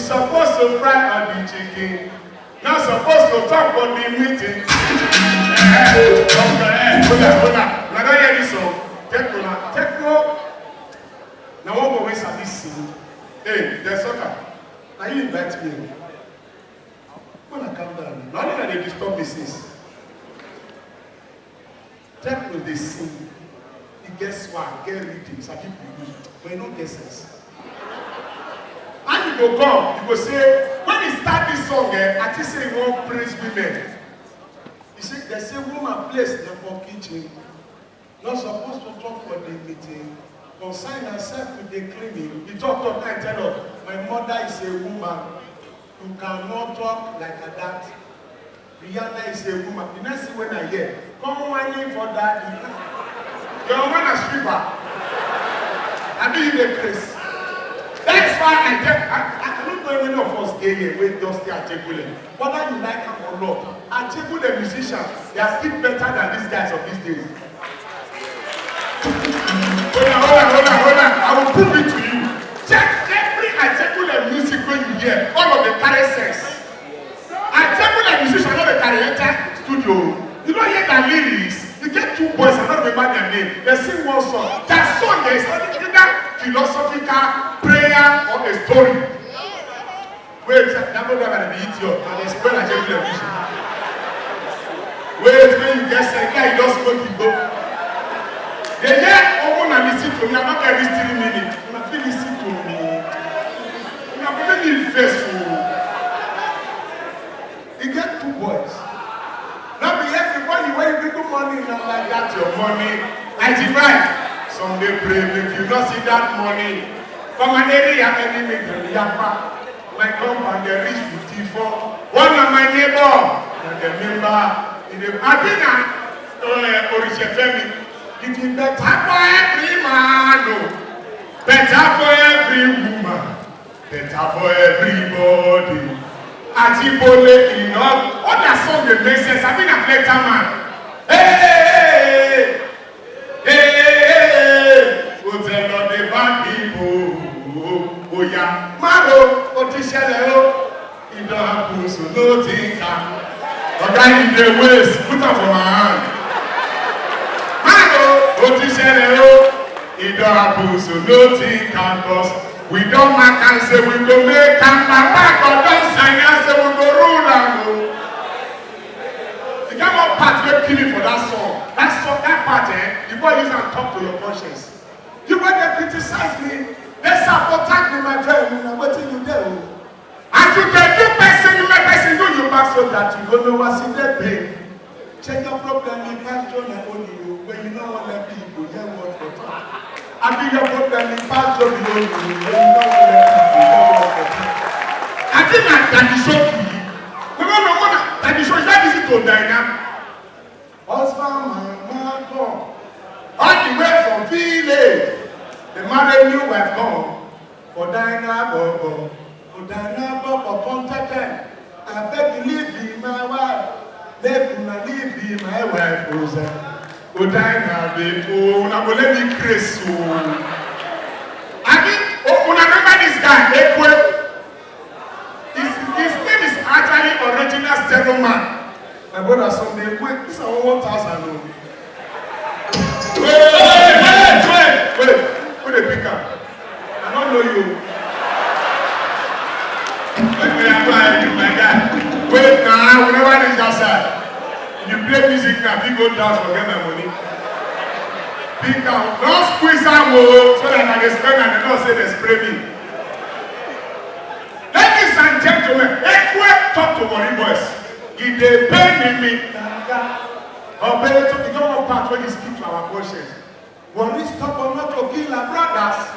supposed to fry on the chicken. Not supposed to talk on the meeting. Hold on. When I don't hear this song, techno. Now one go waste at this scene. Hey, there's soccer. Now you invite me. When I come down, not only that they disturb me since. Techno they sing. You guess what? Get readings. I keep reading. But you don't get sense. And you go come, you go say, when he start this song, I just say he won't praise women. He said, they say woman place them for kitchen. Not supposed to talk for the meeting. Consign herself with the cleaning. The doctor can tell her, my mother is a woman. You cannot talk like that. Rihanna is a woman. The next thing when I hear, come whining for daddy. Your woman a stripper. I be in the place. That's why I don't know any of us gay here with Dusty Achekule. Whether you like him or not, Achekule musicians, they are still better than these guys of these days. Hold on. I will prove it to you. Check every Achekule music when you hear, all of the carry sense. Achekule musicians not the carry enter studio. You don't hear their lyrics. You get two boys, I don't remember their name. They sing one song. That song there is either philosophical, prayer, or a story. Wait, never know that be idiot. And it's when I check the music. Wait, when you get sick, you don't smoke it go. They hear open and listen to me. I'm not going to listen to me. I'm not going to listen to me. I'm not going to be faithful. You get two boys. Not be everybody when you give money, not like that your money. I divide. Someday pray if you not see that money. From an area, enemy to Yapa. My compound, they reach 54. One of my neighbor, and the member, in the Abina, Orishefemi, it is better for every man, better for every woman, better for everybody. Ajibole enough. What that song that makes sense? I've been a later man. Hey! Go tell all the bad people. Oh yeah. Maro, Otishelo. You don't have to so no thinker. But guy in the waist, put up for my hand. Maro, Otishelo. You don't have to so no thinker. Cause we don't make and say we go make and back or don't sign and say we go rule and go. You got one part wey kill me for that song. That song, that part, you go use and talk to your conscience. You go dey criticize me, they support me, my friend, wetin you do? As you dey do person, you make person do you back so that you go know what's in the pain. Check your problem, you can't show your own you when you don't want to let people hear what for talk. I think your problem is past your own you when you don't want to let people hear what for talk. I think that is so key. That is so easy to die now. Husband, man, come. All the way from village, the married new wife come. For Dinah, for Dinah, for Pontaten. I beg you leave me, my wife. Let me leave me, my wife, Rosa. For Dinah, oh, now let me crazy. I mean, when I remember this guy, his name is actually original stereo man. My brother Sunday, wait, this is 1,000. Wait, who the picker? I don't know you. My guy. Wait now, we never reach that side. If you play music now, you go dance, forget my money. Pick out, don't squeeze out so that I can spend and they don't say they spray me. Ladies and gentlemen, talk to Worry Boys. If they pay me, or better to become a part when you speak to our conscience. Worry stubborn not to kill our brothers.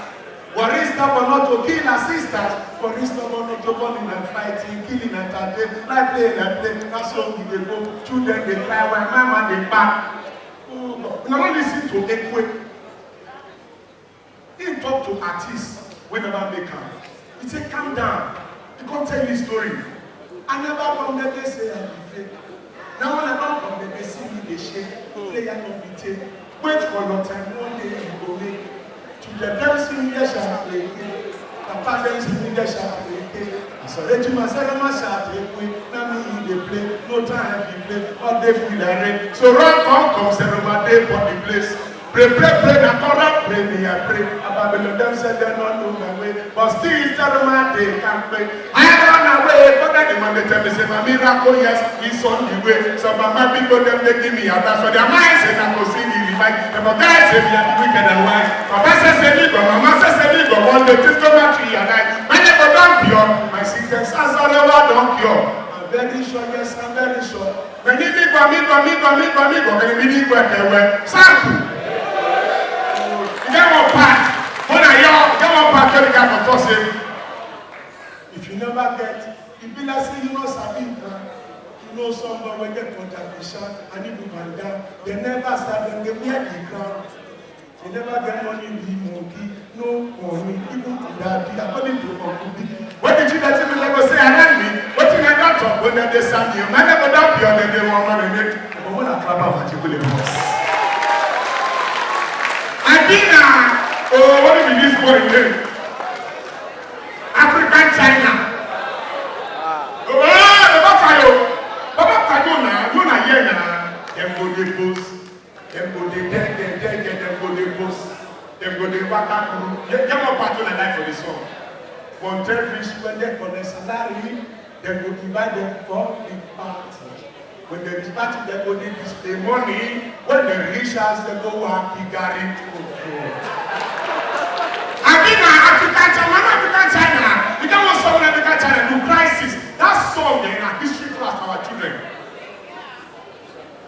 Worry stubborn not to kill our sisters. Worry stubborn not to go in and fighting, killing and attacking. Like play. That's how we go. Children they cry, while mama they back. Oh God. We don't listen to Ekwe. He talk to artists whenever they come. He say, calm down. He can't tell you story. I never come there, they say I'm fake. Now when I don't come there, they see me, they shake. Play and don't be take. Wait for your time, one day you go make. To the dancing, yes, I play. The parents the shot. I saw that you must have my shot. Now me they play, no time to play, all day feel like rain. So run, come, everybody for the place. Pray, now pray me, I pray. Babylon them said they don't know my way, but still it's the man they can't pray. I run away, but then the man they tell me say my miracle, yes, it's on the way. So my people them they give me a blast for their minds and I go see the revive. The guys say me are the wicked and wise. Papa says me go, mama says me go, one day this go back to you and I. My neighbor don't cure, my sickness as all the world don't cure. I'm very sure, yes, I'm very sure. When you me go, when you me go, sample. Get one part. When I get one part, you can toss him. If you never get, if you like say you know something, you know someone will get contamination and if you can down, they never start them, they wear the crown. They never get money with monkey, no money, even to that, according to monkey. When did you let me never say I me? What you never talk when they stand here? Man never down here, they want money. But when I clap out, you will boss. What do we use for again? African China. Oh, the Buffalo. You know, them go the post. Them go the them go the post. Them go the Wakaku. Get more part of the life for this one. One fish when they for the salary, they go divide them for the party. When they dispatch they go display money. When they reach us, they go work, he got it to African China. We don't want someone in African China do crisis. That song in our history class for our children.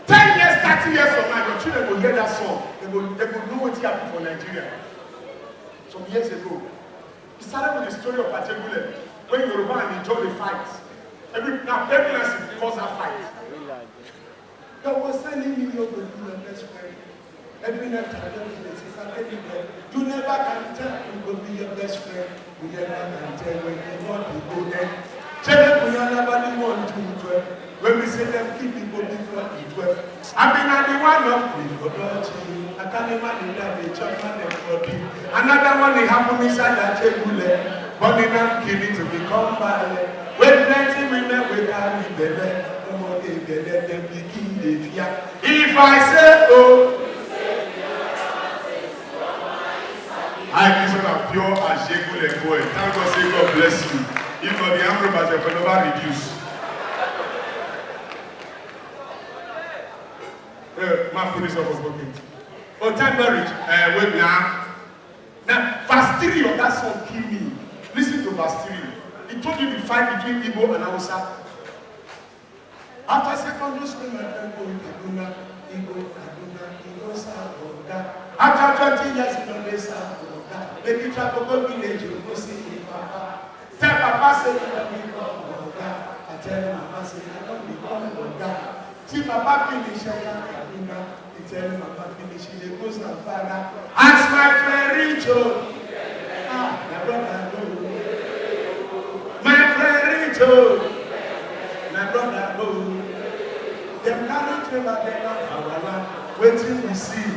10 years, 30 years from now, your children will hear that song. They will know what happened for Nigeria. Some years ago. It started with the story of Ajegunle. When Yoruba and Ijaw they fight. Every pregnancy cause a fight. God was sending me your best friend. Every night I don't you never can tell who will be your best friend. You never can tell when you want to go there. Tell them we never want to 12. When we say them keep people before the 12. I mean I'm the one of me for dodgy. I can't imagine that they chop and they for me. Another one they happen inside that table. But they not killing to become violent. When plenty women will carry belly. No more they let them begin the fear. If I say oh, I listen to pure and Ajegunle boy. Thank God, say God bless you. If not, the arm robbers will never reduce. My police officer spoken. Oh, time marriage. Wait now. Now, verse 3 of that song kill me. Listen to verse 3. It told you the fight between Igbo and Hausa. After secondary school, my friend go Kaduna, Igbo, South Oga. After 20 years, you know they South Oga. Make you travel go village, you go see me, Papa. Tell Papa say you don't become Oga. I tell Mama say you don't become Oga. See Papa finish, Kaduna. He tell Mama finish, he goes and father. Ask my friend Richo. My brother go. My friend Richo. My brother go. Them carry trailer, they not our land. Waiting we see.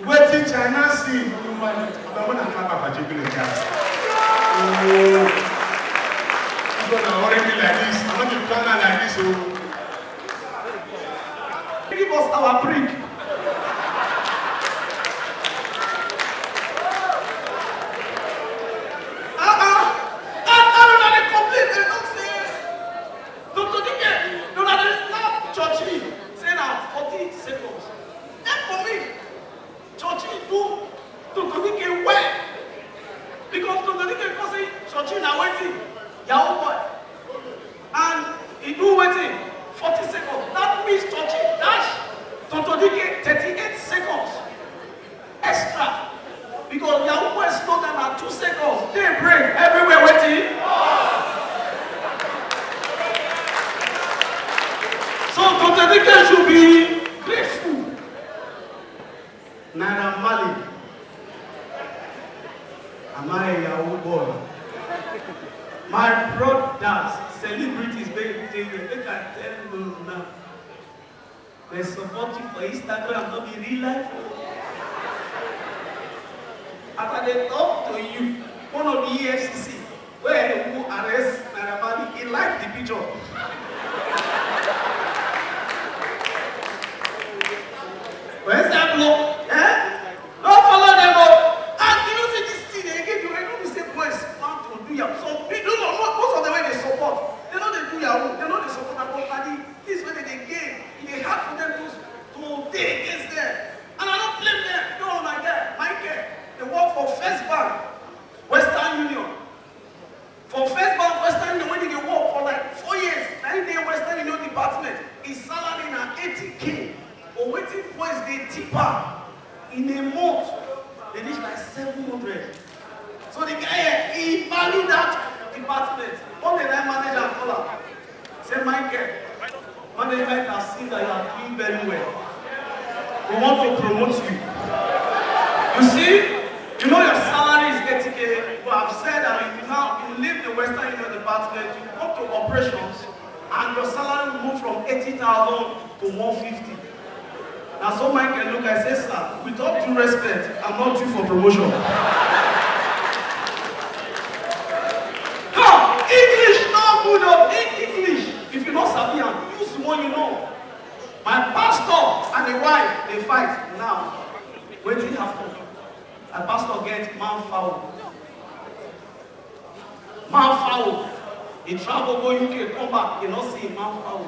Waiting China see. You might. I want to clap up Ajegunle guys. Oh, I'm gonna worry me like this. I'm going to plan out like this. Oh, give us our brick. After they talk to you, one of the EFCC, where who arrest Naira Marley, he liked the picture. Where's that block? Eh? Don't follow them up. And you know, see this thing, they give you, I know the same boys want to do Yahoo. So, most of the way they support, they know they do Yahoo, they know they support that company. This way they gain. It's hard for them to dig against them. And I don't blame them. You know, my guy, Michael, they work for First Bank, Western Union. For First Bank, Western Union, when they work for like 4 years, 9 day Western Union department, his salary na 80K. But waiting boys they tipper in a month, they reach like 700. So the guy he valued that department. One day that manager call him, say Michael, management has seen that you are doing very well. We want to promote you. You see, you know your salary is getting a, but I've said that if you leave the Western Union department, you come to operations, and your salary will move from 80,000 to 150. Now, so Michael look, I say, sir, with all due respect, I'm not due for promotion. Come, English, no good of English. If you don't sabi, use the one you know. My pastor and the wife, they fight now. Waiting happen. My pastor gets man foul. Man foul. He travel go UK, come back, you not see man foul.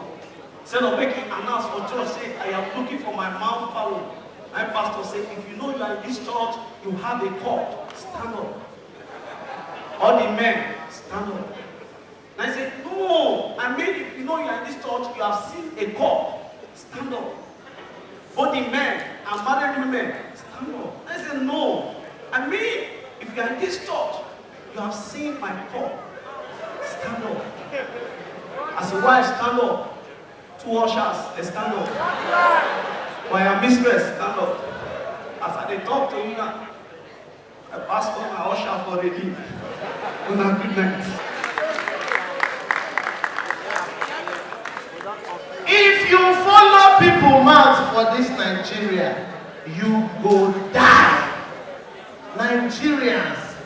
Instead of making announce for church, say, I am looking for my man foul. My pastor said, if you know you are in this church, you have a court, stand up. All the men, stand up. And I said, no, I mean, if you know you are in this church, you have seen a court, stand up. Both the men and married women, stand up. I said, no, I mean, if you are in this church, you have seen my court, stand up. As a wife, stand up. Two ushers, they stand up. My mistress, stand up. As I talk to you now, I pass for my usher for the leave. Good night. If you follow people mouth for this Nigeria, you go die. Nigerians,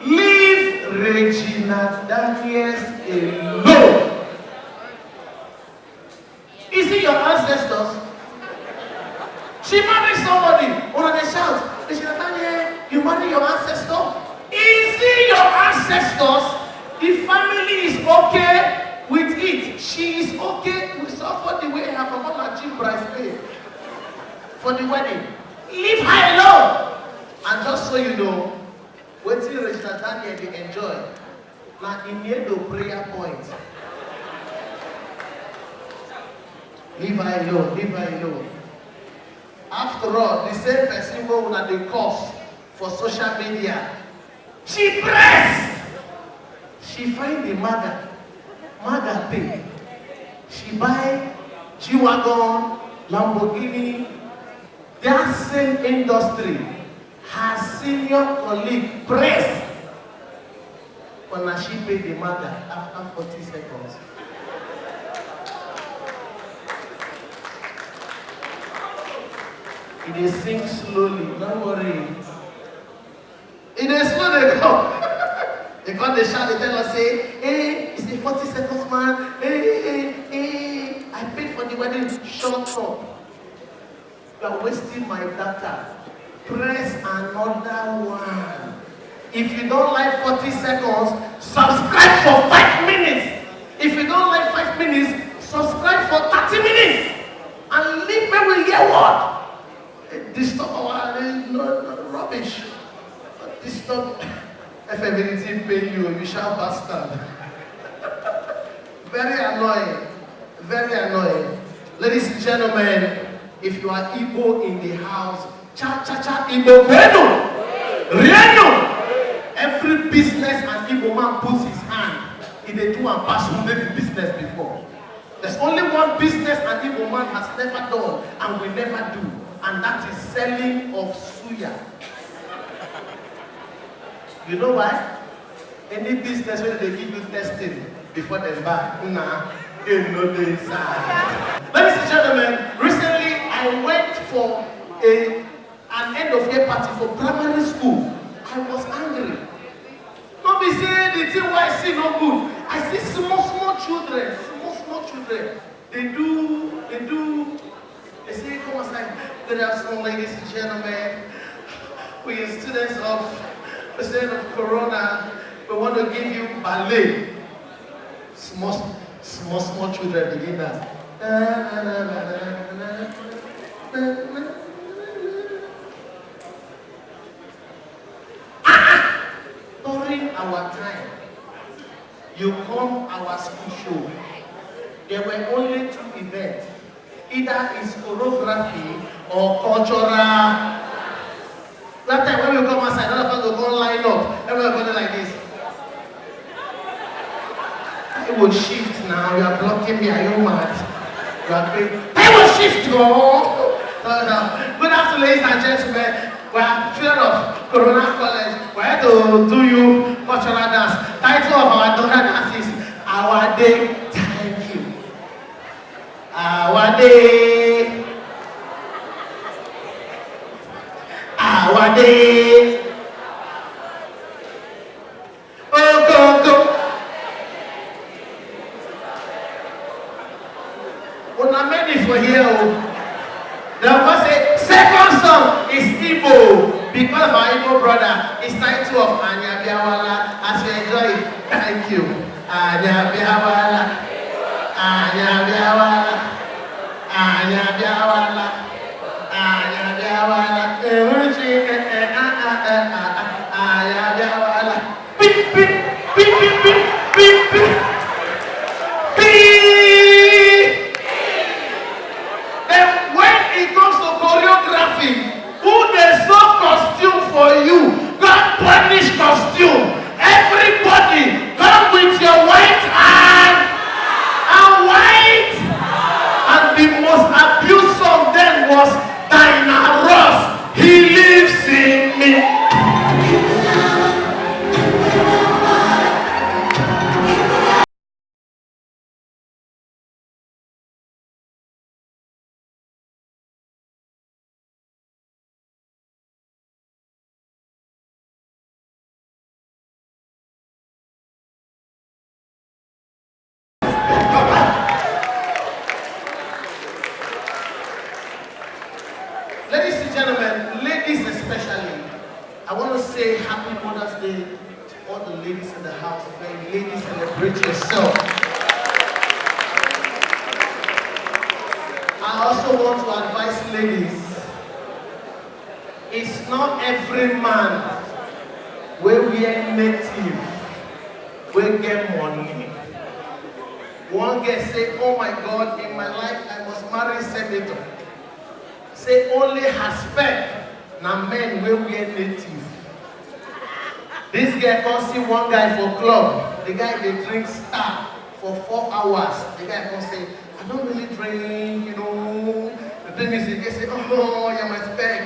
leave Regina Daniels alone. Is it your ancestors? She married somebody. When they shout, Regina Daniels, you marry your ancestor? Is it your ancestors? The family is okay with it. She is okay with somebody where her mama cheap price pay for the wedding. Leave her alone. And just so you know, waiting Regina Daniels they enjoy. Now in the prayer point. Leave her alone, leave her alone. After all, the same person who will the course for social media. She press. She find the maga pay. She buy G-Wagon, Lamborghini. That same industry, her senior colleague press. But now she pay the maga after 40 seconds. It is sing slowly, don't worry. It is slow they go. They come, they shout, they tell us, say, hey, it's the 40 seconds man. Hey, I paid for the wedding. Shut up. You are wasting my data. Press another one. If you don't like 40 seconds, subscribe for 5 minutes. If you don't like 5 minutes, subscribe for 30 minutes. And leave me with your word. Disturb our rubbish. Disturb if everything pay you shall bastard. Very annoying. Very annoying. Ladies and gentlemen, if you are Igbo in the house, cha Igbo Reno. Every business an Igbo man puts his hand in the do and pass the business before. There's only one business an Igbo man has never done and will never do. And that is selling of suya. You know why? Any business where they give you testing before they buy, you know the inside. Ladies and gentlemen, recently I went for an end of year party for primary school. I was angry. be saying the thing why I see no good. I see small children. They say, come aside. Good afternoon, ladies and gentlemen. We are students of President of Corona. We want to give you ballet. Small children begin that. During our time, you come our school show. There were only 2 events. Either it's choreography or cultural. That time when we come outside, all of us will go line up. Everybody like this. It will shift now. You are blocking me. Are you mad? You are crazy. It will shift, go. Good afternoon, ladies and gentlemen. We are children of Corona College. We are to do you cultural dance. Title of our cultural dance is Our Day. Thank you. Our day. Our day. Oh, go. Una many for here. The first say, second song is Igbo. Because of our Igbo brother, it's title of Anya Biawala. As we enjoy it, thank you. Anya Biawala. Anya Biawala. Anya Biawala. Anya Biawala. Anya Biawala. Beep, beep, beep, beep, beep, beep, beep. Then when it comes to choreography, who they sew costume for you, God punish costume. Everybody come with your white hand and white. And the most abused song then was Diana Ross. He lives in me. Ladies and gentlemen, ladies especially, I want to say Happy Mother's Day to all the ladies in the house. Ladies, celebrate yourself. I also want to advise ladies, it's not every man where we are native, we get money. One girl say, oh my God, in my life I must marry senator. Say only respect na men wey wear native. This girl come see one guy for club. The guy dey drink Star for 4 hours. The guy come say, I don't really drink, you know. The thing is, the guy say, oh, you're my spec.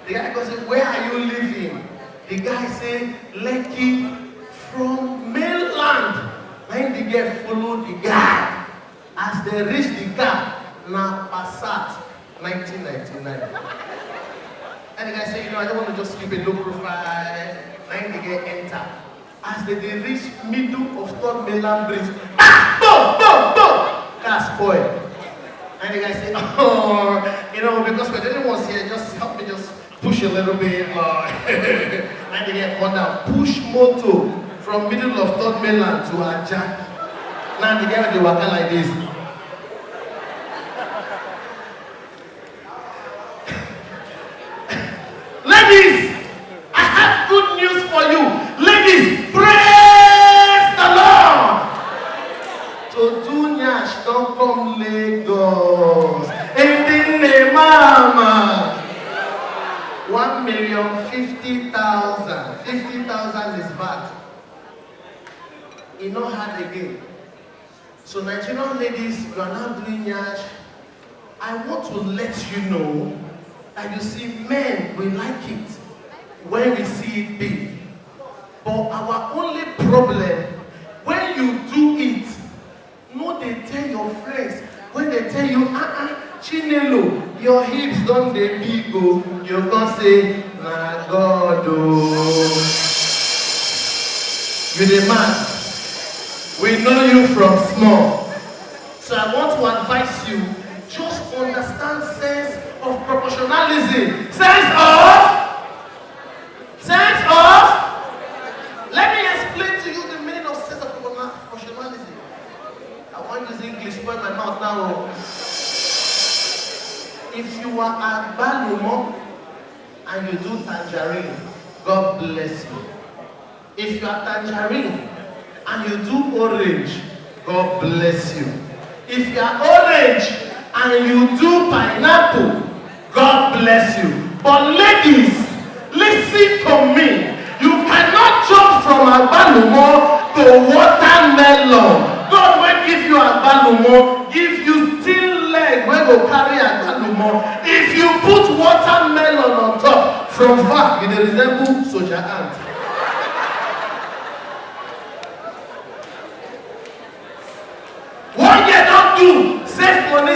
The guy come say, where are you living? The guy say, Lekki. From mainland. Then the girl follow the guy. As they reach the car, na Passat. 1999. And the guy said, you know, I don't want to just keep a low profile. Then the guy enter. As they reach middle of Third Mainland Bridge, boom! Car spoiled. And the guy said, oh, you know, because when anyone's here, just help me just push a little bit. And the guy come down, push motor from middle of Third Mainland to Aja. Now the guy with the waka like this. Ladies, I have good news for you. Ladies, praise the Lord. To do nyash, don't come Lagos. Ending mama. 1,050,000. 50,000 is bad. It's not hard again. So Nigerian ladies, you are now doing nyash. I want to let you know that you see, men, we like it when we see it big. But our only problem, when you do it, no, they tell your friends, when they tell you, Chinelo, your hips don't dey big, oh, you can say, nah God, oh. You be the man. We know you from small. So I want to advise you, just understand sense of proportionalism. Sense of. Let me explain to you the meaning of sense of proportionalism. I want to use English for my mouth now. If you are a Balumo and you do tangerine, God bless you. If you are tangerine and you do orange, God bless you. If you are orange and you do pineapple, God bless you. But ladies, listen to me. You cannot jump from agbalumo to watermelon. God will give you agbalumo, give you thin leg wey go carry agbalumo. If you put watermelon on top, from far you dey resemble soldier ant. One year don do, save money.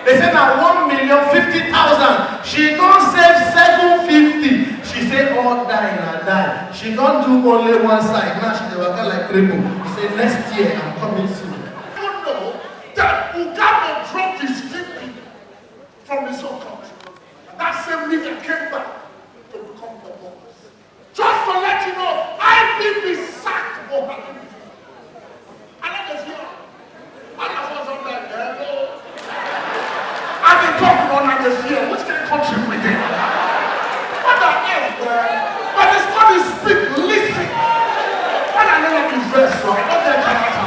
They say na 1,050,000. She don save 750. She say all die na die. She don do only one side. Now she dey waka like cripple. She say next year I'm coming soon. You know that Mugabe dropped his VP from his own country. That same nigga came back to become the boss. Just to let you know, IPP sacked Mugabe. I know the fear. I know for like hello. I've been talking on the fear. Which kind of country we in? What the hell, man? But it's not to speak, listen. When I know the verse, so I know their character.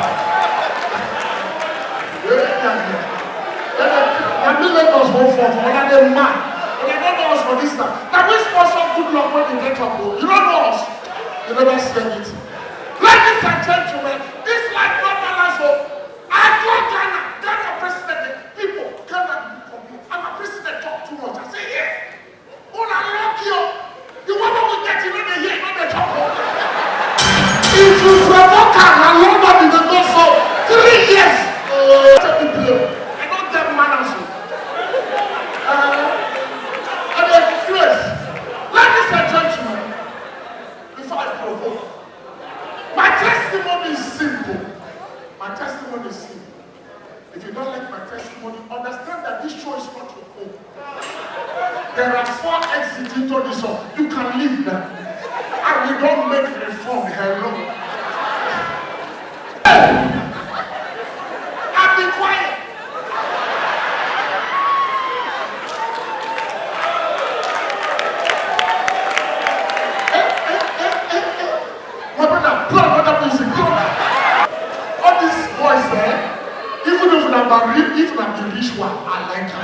The millennials hold for another man. And they don't know us for this time. Now we sponsor good luck when you get up. You don't know us. You never said it. Ladies and gentlemen, this life not balance. I go Ghana president, people, Ghana, I'm a president talk too much. I say, yes. Oh, I love you. The one that we get, you know, they hear, not they talk. If you provoke her, I love that in the go so 3 years. I don't get manners. And then, first, ladies and gentlemen, before I provoke, my testimony is simple. My testimony is simple. If you don't like my testimony, understand that this show is not your home. There are 4 exits into this show. You can leave them. And we don't make reform. Hello. And be quiet. My brother, put another music. All these boys there, even if I'm the rich one, I like it.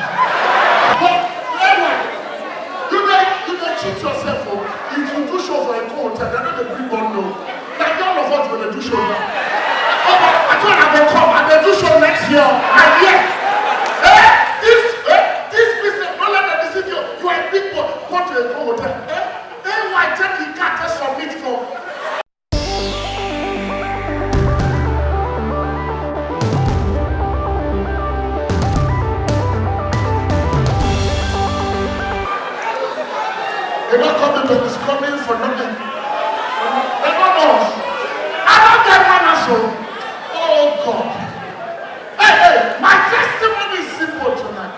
But anyway, you may cheat yourself. If you do show for a hotel, they're not the big one, no. Like all of us when they do show now. I thought I will come and they do show next year. And yet, this business, don't let them deceive you. You are a big boy, go to a hotel. Why take the cat and submit for? They're not coming, but it's coming for nothing. They're not us. I don't get manners. Oh God. Hey, my testimony is simple tonight.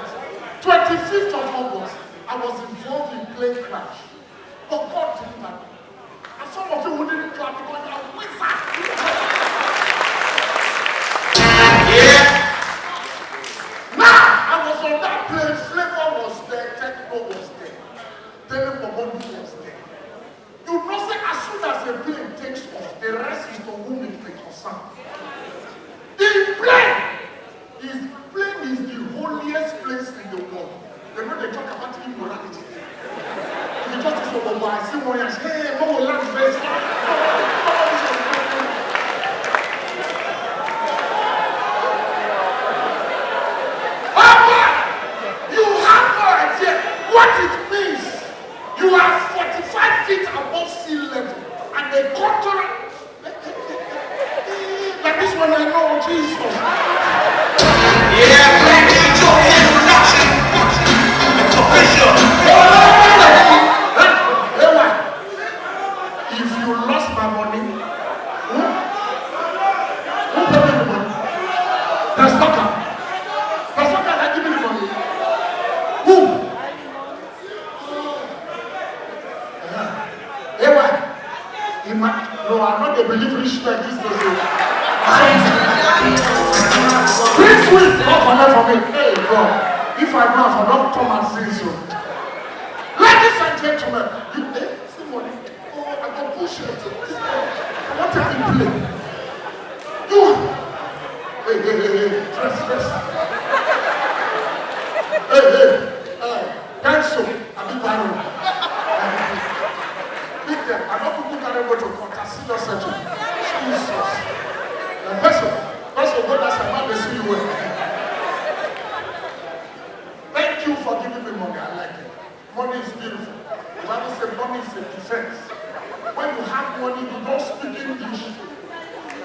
25th of August, I was involved in plane crash. But God delivered me. And some of you who didn't clap because you are wizards. Yeah. Now, I was on that plane. Flavor was there. Techno was there. Then the body was there. You know, say as soon as the plane takes off, the rest is to whom it may concern. The plane is the holiest place in the world. They know they talk about immorality. You just say, oh, I see one and say, hey, what will last best? You have no idea what it means. You are 45 feet above sea level, and they contour like this one. I know Jesus. Yeah, baby, Joe production. It's official. If you lost my money, they believe rich like this person. Prince will not connect for me. Hey, God, if I know, I don't come and see you. Ladies and gentlemen, you see money. Oh, I got push it. What have you play? You. Hey, dress. Hey, pencil. I'm in my room. Big them. I don't think you can go to court. I see your surgery. Jesus. Person, God has a man, they see you well. Thank you for giving me money. I like it. Money is beautiful. The Bible says money is a defense. When you have money, you don't speak English.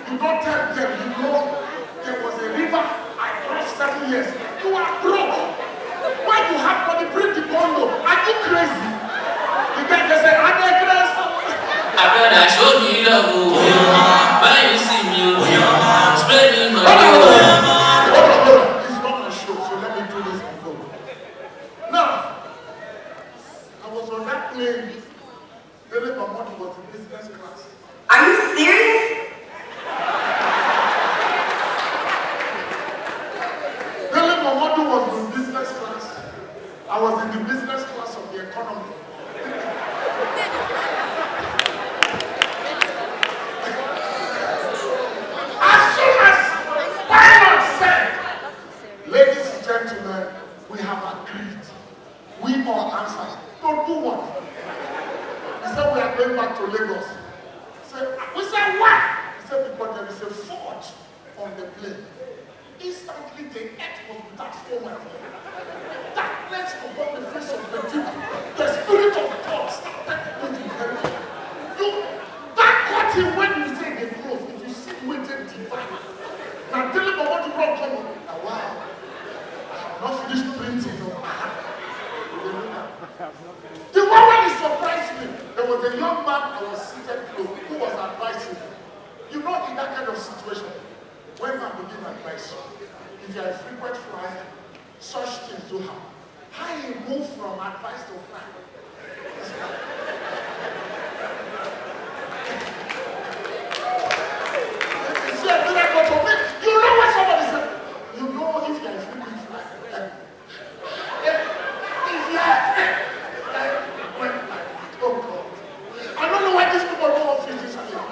You don't tell them, you know, there was a river I crossed 7 years. You are broke. When you have money, bring the bundle. Are you crazy? You can't just say, I'm not crazy. I better show me love, when you see me, spread me my Hold on. It's not my show, so let me do this and go. Now, I was on that plane. Dele Momodu was in business class. Are you serious? Dele Momodu was in business class. I was in the business class of the economy. As soon as pilot said, ladies and gentlemen, we have agreed. We all answered. Don't do what? He said we are going back to Lagos. We said why? He said because there is a fault on the plane. Instantly the earth was without form. Darkness upon the face of the deep. The spirit of God started moving heaven. That caught him when you say the close. If you see waiting divine. Now tell him about the wrong coming. Now wow. I have not finished printing. The one when he surprised me, there was a young man I was seated close who was advising me. You know, in that kind of situation, when man begin advice you, if you are a frequent flyer, such things do happen. How you move from advice to plan? It's a miracle for me. You know what somebody said? You know if you are a frequent flyer. If you are I don't know why these people don't want to finish again.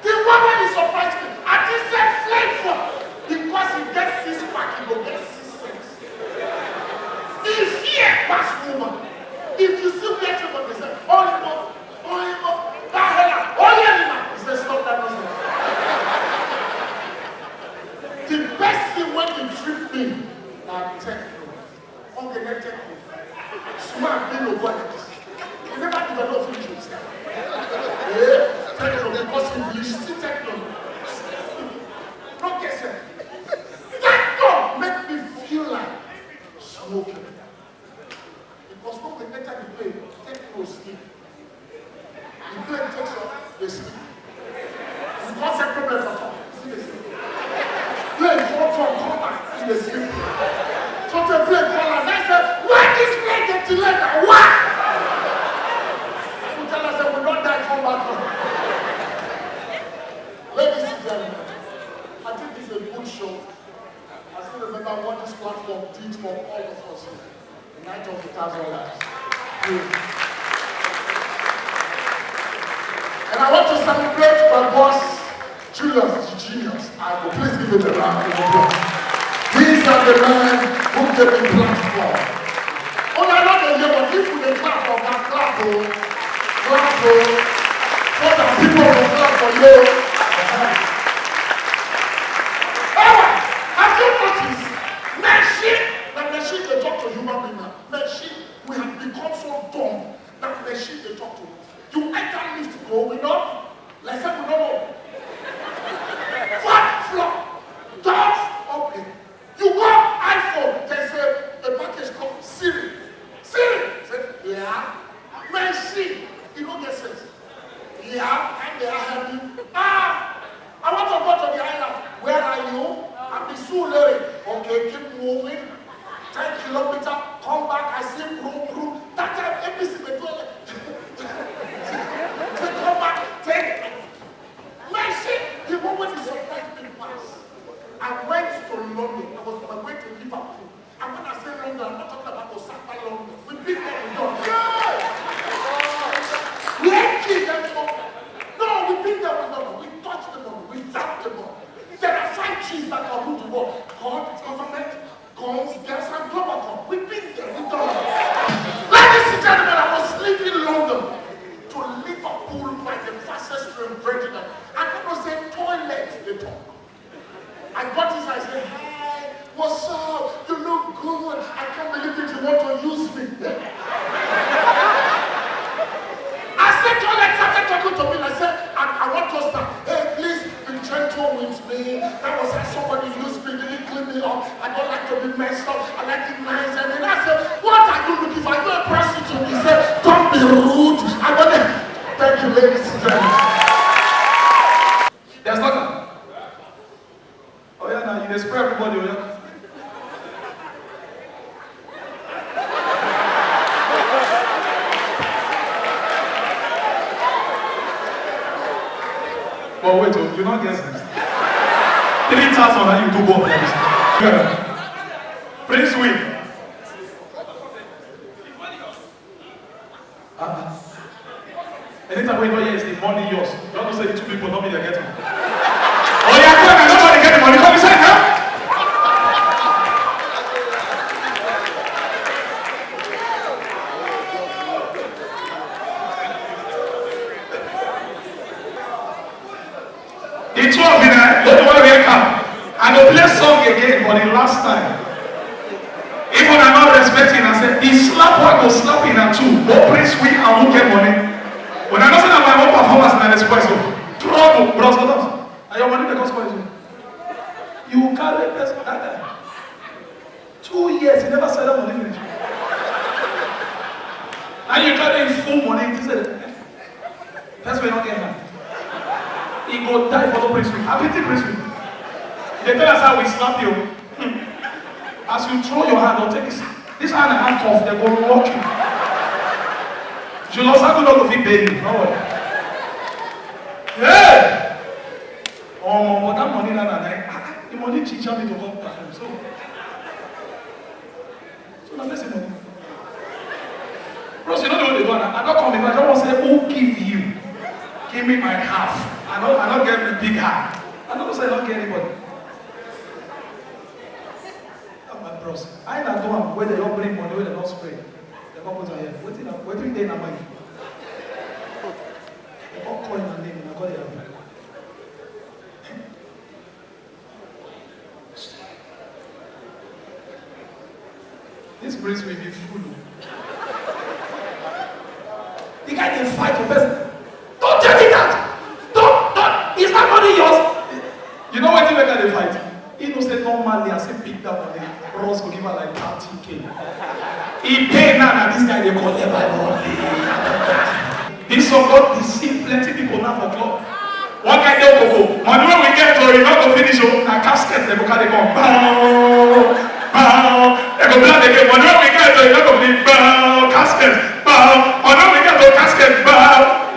The one when he surprised me, I just said flavor because he gets his back, he will get 6 cents. The fear past woman. If you see where somebody say, oh, that hell, he says, stop that nonsense. The best thing when you treat me, I'm techno. Okay, let's take me. Smart, being over this. You never develop features. Yeah, techno, because you see techno. Not get set. Techno make me feel like smoking. Because when we enter the plane, techno sleep. The plane takes off, they sleep. You can't say problem at all. See they sleep. Plane come back, they sleep. So the plane call and I said, why this plane get delayed now? Why? Tell us that we don't die, come back home. Ladies and gentlemen, I think it's a good show. I still remember what this platform did for all of us. The night of 1,000 lives. And I want to celebrate my boss, Julius the Genius. I will please give it a round of applause. These are the men who gave me platform. Oh, I know they hear what if we clap for that clap, clap, so that people will clap for you. Alright, have you noticed? Machine, they talk to human beings now. Machine, we have become so dumb that machine they talk to us. You enter lift going up, like say we don't know. Fourth floor, doors open. You go iPhone, there's a package called Siri. Siri, say, yeah, machine. You don't get sense. without the God. There are 5 G's that can rule the world. God, government, guns, gas, and global. We've been there, we've done it. Ladies and gentlemen, I was leaving London to Liverpool by the fastest train president. I cannot say toilet they talk. I got this, I said, hi, what's up? You look good. I can't believe it, you want to use me. I said toilet started talking to me and I said, I want to start. Hey, please be gentle with me. That was how somebody used me, didn't clean me up. I don't like to be messed up. I like it nice. And then I said, what are you looking for? Are you a prostitute? He said, don't be rude. I want to thank you, ladies and gentlemen. There's nothing. Oh yeah, now you just spray everybody. Oh, yeah. But wait, you not guess this. 3,000 and you do both. Prince Will. Anytime we know here is the money yours. You want to say the 2 people, not me, they get it. Oh yeah, come on, nobody get the money. Come inside now. The 2 of you now, don't want to come. I will play song again for the last time. Even I'm not respecting, I said, the slap one go slap in and 2. But Prince Will, I won't get money. When I know that my own performance and express, trouble, bros, what else? And your money, the consequence. You carry this, that. 2 years, he never said that money finish. And you carry full money, he said, that's why you don't get money. He go die for the Prince Will. I pity Prince Will. They tell us how we slap you. As you throw your hand, don't take this hand and handcuff, they go lock you. You lost how good of it, baby. No way. Hey! Oh, but that money now, the money teacher me to come back. So now let's see money. Bros, you know what they do? I don't come in, I don't want to say, who give you? Give me my half. I don't get the big half. I don't say I don't get anybody. Oh my bros. I ain't not doing where they don't bring money, where they don't spray. They don't put on here. Waiting there in a mind. They don't call in my name and I got it. This place will be full. The guy can fight for person. Don't tell me that! Don't! Is that money yours? You know what you make they fight? He knows that normally I say pick that money. Ross will give her like 30K. He pay now and this guy they collect my money. This song got deceive plenty people now for club. One guy they go. Money when we get to you not to finish na caskets they go carry come. They go blood again. Money when we get to you not to finish caskets. Money when we get to caskets.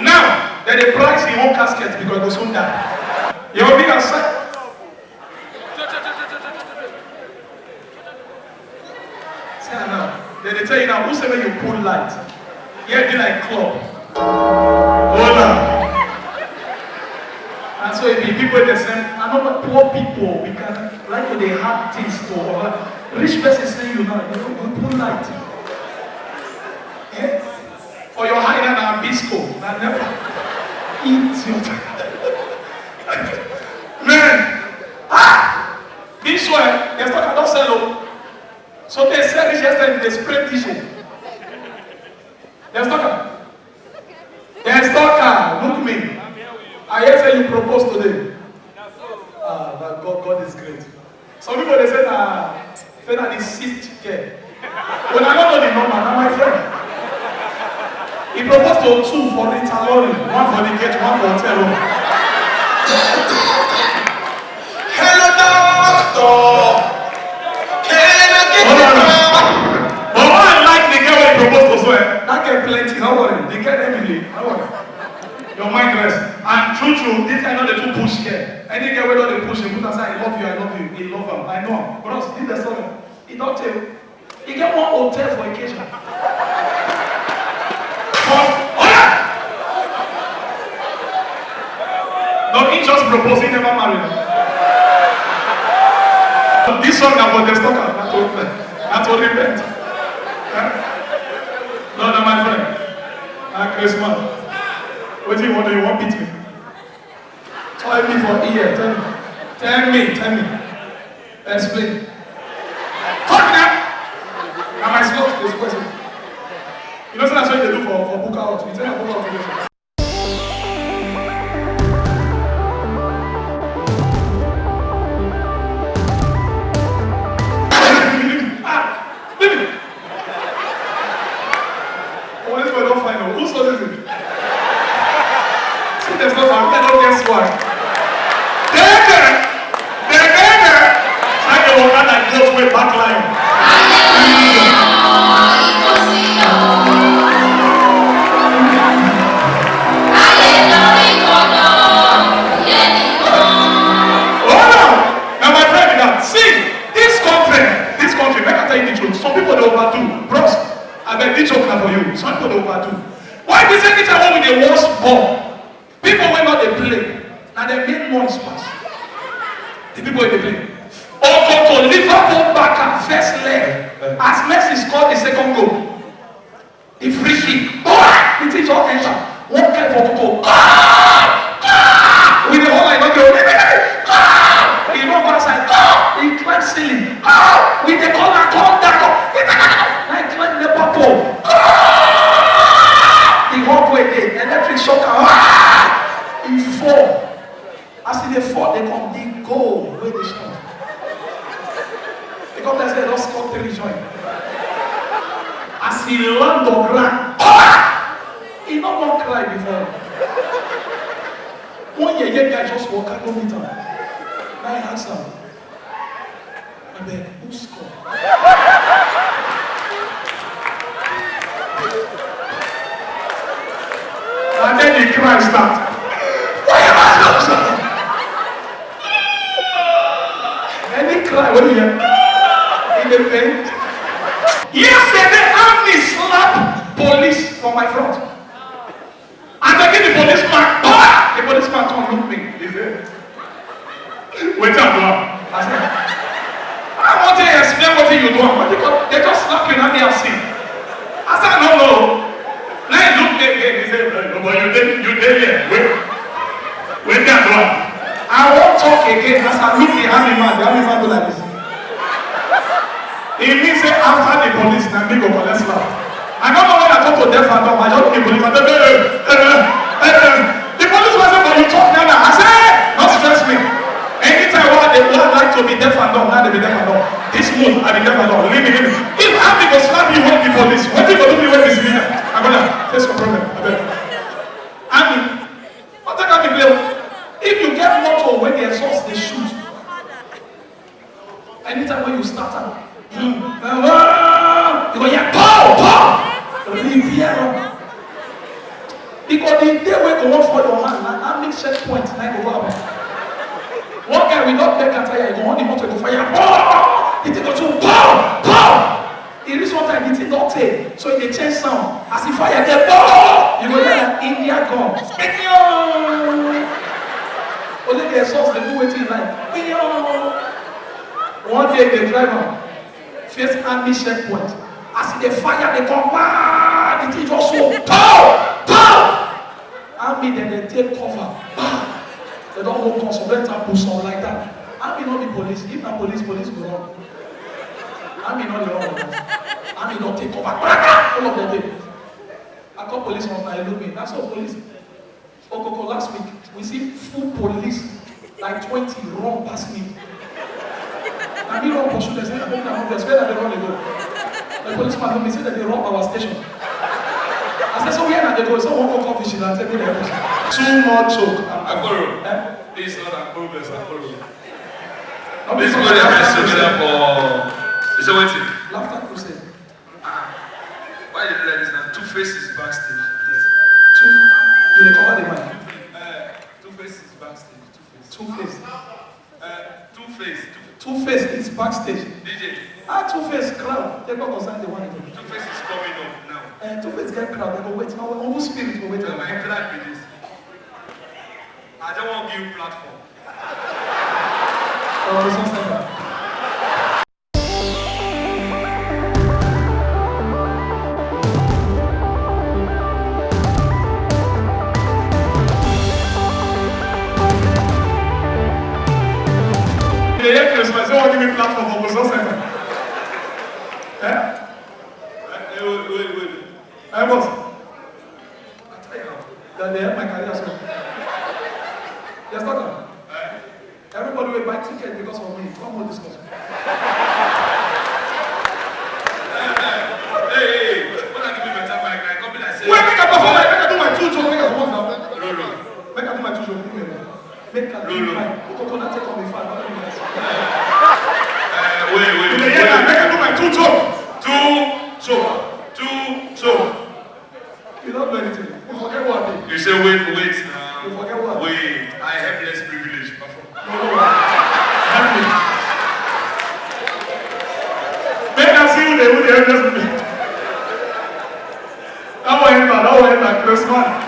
Now then they price in one casket because it goes soon die. You will be outside. Then they tell you now, who say when you pull light? Yeah, be like club. Hold on. And so it be people that say, another poor people, we can like they have things to rich person say you now, you pull light. Yeah? For your high and bisco, that never eat your man. This one, there's not a sell. So they said this yesterday, they spray tissue. There's talker. There's talker. Look me. I hear say you propose today. But God is great. Some people they say that the sixth care. When I don't know the number, now my friend. He proposed to 2 for the Talori, 1 for the gate, 1 for hotel room. Hello, doctor. But what I like the girl when he proposed to swear, that girl plenty, don't worry. The girl Emily, don't worry. Your mind rest. And true, this guy not the 2 push girl. Any girl where don't push him, put aside, I love you, he love him. I know him. But us, this the story. He don't tell you. He get one hotel for occasion. But, no, he just proposed, he never married. This song now for the stalker, not to repent. No, my friend. Christmas. What do you want? Do you want beat me? Tell me for ear. Tell me. Explain. Talk now. Now my slot is question. You know that's what they do for book out. You tell them book out to this. And then the cry starts. Why am I not so? Any cry, what do you hear? In the pain. Yesterday, army slapped police from my front. And they give the policeman, the policeman can't look me. He said, wait up, I said, I want to explain what you do. They just slap you and me and see. I said, no. Now he looked at me, he said, no, but you did here. Wait that door. I won't talk again as I look the army man do like this. It means that after the police, now me go collect slap. I don't know when I talk to deaf and dumb, I just look the police and say, the police was saying, but you talk now. I say, don't stress me. Anytime they would like to be deaf and dumb, now they be deaf and dumb. This mood, I be deaf and dumb. Leave me. If army go slap you with the police, what do you go do me with this leader? I'm gonna face your problem. Army, what can be play? If you get motor when the exhaust they shoot, anytime when you start out, you go yeah, pow. Because the day when go for your hand, I make checkpoint, and I go up. One guy will not take a tire, he go on the motor to fire. He take a two, pow. It is one time, it is not take, so it change sound. As he fire, they pow. You go hear an India gun. Only the exhaust, they do waiting like. One day the driver face army checkpoint. As they fire, they come, it is just so pow. Army then they take cover. They don't hold consultant and push on like that. Army not the police. If not police go wrong. Army not the wrong. Army don't take cover. All of them did. I call police on my look me. That's all police. Okoko last week we see full police like 20 run past me. And me run pursue them. Say that they run they go. The policeman told me say that they run our station. I said, so where are they going? So one go coffee shit and take me there. Too much choke. Akoro. This is not Akoro, it's Akoro. This is what they are together for. Is it waiting? Laughter crusade. Why you do like this now? Two faces backstage. You dey cover the mic. Two faces backstage. Two face is backstage. DJ. Two face crowd. They go concern the one. Two faces coming up now. Two face get crowd. They go wait. Now almost spirit go wait. My crowd be this. I don't want to give platform. Resource center. The year Christmas, don't want to give me platform for resource center. Eh? Wait. I was. I tell you now, that they help my career as well. Yes, doctor. Everybody will buy ticket because of me. Come on, discuss. Hey, when I give you better mic, I come in and say. Wait, make a perform. Make a do my two jokes. Make a perform now. Lolo. Make a do my two jokes. Make a do my. Coconut take on me fine. What do you guys? Wait. In the year, I make do my 2 jokes. Two joke. You don't do anything. You forget what I did. You say wait. You forget what? Wait, I have less privilege. Help me. Make us see who they help us with. That will end Christmas.